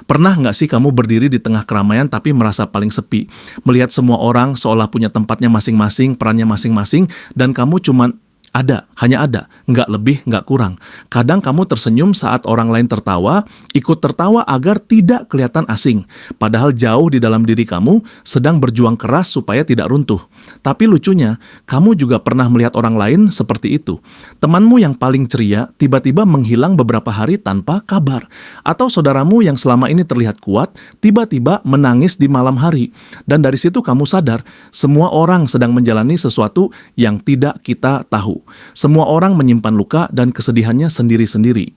Pernah nggak sih kamu berdiri di tengah keramaian tapi merasa paling sepi? Melihat semua orang seolah punya tempatnya masing-masing, perannya masing-masing, dan kamu cuman hanya ada, nggak lebih, nggak kurang. Kadang kamu tersenyum saat orang lain tertawa, ikut tertawa agar tidak kelihatan asing. Padahal jauh di dalam diri kamu sedang berjuang keras supaya tidak runtuh. Tapi lucunya, kamu juga pernah melihat orang lain seperti itu. Temanmu yang paling ceria tiba-tiba menghilang beberapa hari tanpa kabar. Atau saudaramu yang selama ini terlihat kuat, tiba-tiba menangis di malam hari. Dan dari situ kamu sadar, semua orang sedang menjalani sesuatu yang tidak kita tahu. Semua orang menyimpan luka dan kesedihannya sendiri-sendiri.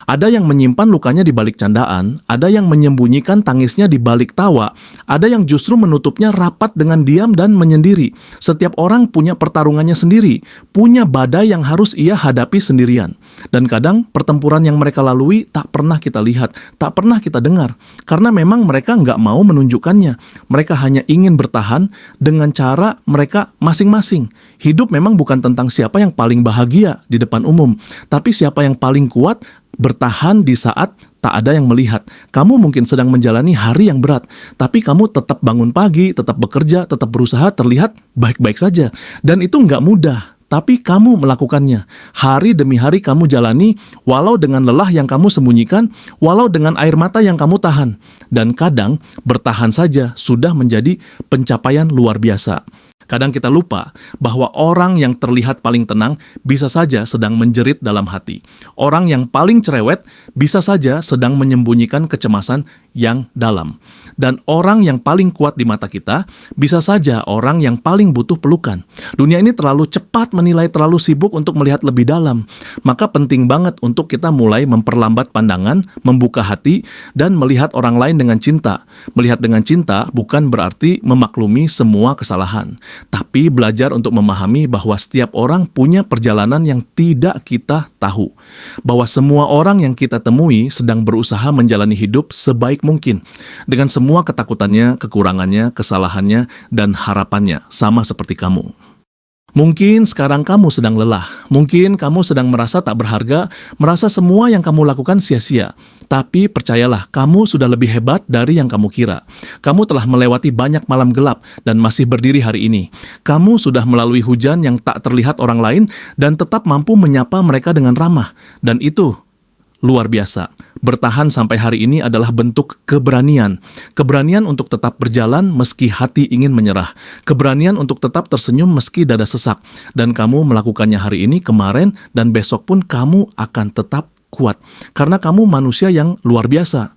Ada yang menyimpan lukanya di balik candaan, ada yang menyembunyikan tangisnya di balik tawa, ada yang justru menutupnya rapat dengan diam dan menyendiri. Setiap orang punya pertarungannya sendiri, punya badai yang harus ia hadapi sendirian. Dan kadang pertempuran yang mereka lalui tak pernah kita lihat, tak pernah kita dengar, karena memang mereka nggak mau menunjukkannya. Mereka hanya ingin bertahan dengan cara mereka masing-masing. Hidup memang bukan tentang siapa yang paling bahagia di depan umum, tapi siapa yang paling kuat bertahan di saat tak ada yang melihat. Kamu mungkin sedang menjalani hari yang berat, tapi kamu tetap bangun pagi, tetap bekerja, tetap berusaha terlihat baik-baik saja. Dan itu nggak mudah, tapi kamu melakukannya. Hari demi hari kamu jalani, walau dengan lelah yang kamu sembunyikan, walau dengan air mata yang kamu tahan. Dan kadang bertahan saja sudah menjadi pencapaian luar biasa. Kadang kita lupa bahwa orang yang terlihat paling tenang bisa saja sedang menjerit dalam hati. Orang yang paling cerewet bisa saja sedang menyembunyikan kecemasan yang dalam. Dan orang yang paling kuat di mata kita bisa saja orang yang paling butuh pelukan. Dunia ini terlalu cepat menilai, terlalu sibuk untuk melihat lebih dalam. Maka penting banget untuk kita mulai memperlambat pandangan, membuka hati, dan melihat orang lain dengan cinta. Melihat dengan cinta bukan berarti memaklumi semua kesalahan, tapi belajar untuk memahami bahwa setiap orang punya perjalanan yang tidak kita tahu. Bahwa semua orang yang kita temui sedang berusaha menjalani hidup sebaik mungkin, dengan semua ketakutannya, kekurangannya, kesalahannya, dan harapannya, sama seperti kamu. Mungkin sekarang kamu sedang lelah, mungkin kamu sedang merasa tak berharga, merasa semua yang kamu lakukan sia-sia. Tapi percayalah, kamu sudah lebih hebat dari yang kamu kira. Kamu telah melewati banyak malam gelap dan masih berdiri hari ini. Kamu sudah melalui hujan yang tak terlihat orang lain dan tetap mampu menyapa mereka dengan ramah. Dan itu luar biasa. Bertahan sampai hari ini adalah bentuk keberanian. Keberanian untuk tetap berjalan meski hati ingin menyerah. Keberanian untuk tetap tersenyum meski dada sesak. Dan kamu melakukannya hari ini, kemarin, dan besok pun kamu akan tetap kuat. Karena kamu manusia yang luar biasa.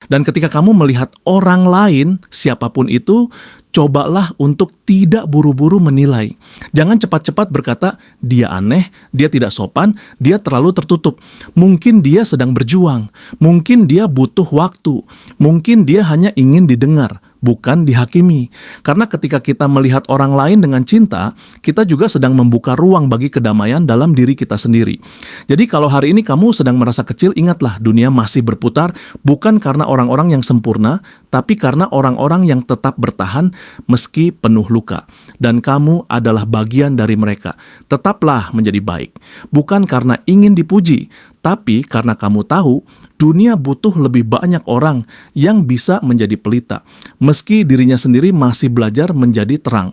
Dan ketika kamu melihat orang lain, siapapun itu, cobalah untuk tidak buru-buru menilai. Jangan cepat-cepat berkata, dia aneh, dia tidak sopan, dia terlalu tertutup. Mungkin dia sedang berjuang, mungkin dia butuh waktu, mungkin dia hanya ingin didengar, bukan dihakimi. Karena ketika kita melihat orang lain dengan cinta, kita juga sedang membuka ruang bagi kedamaian dalam diri kita sendiri. Jadi kalau hari ini kamu sedang merasa kecil, ingatlah dunia masih berputar, bukan karena orang-orang yang sempurna, tapi karena orang-orang yang tetap bertahan meski penuh luka. Dan kamu adalah bagian dari mereka. Tetaplah menjadi baik. Bukan karena ingin dipuji, tapi karena kamu tahu, dunia butuh lebih banyak orang yang bisa menjadi pelita, meski dirinya sendiri masih belajar menjadi terang.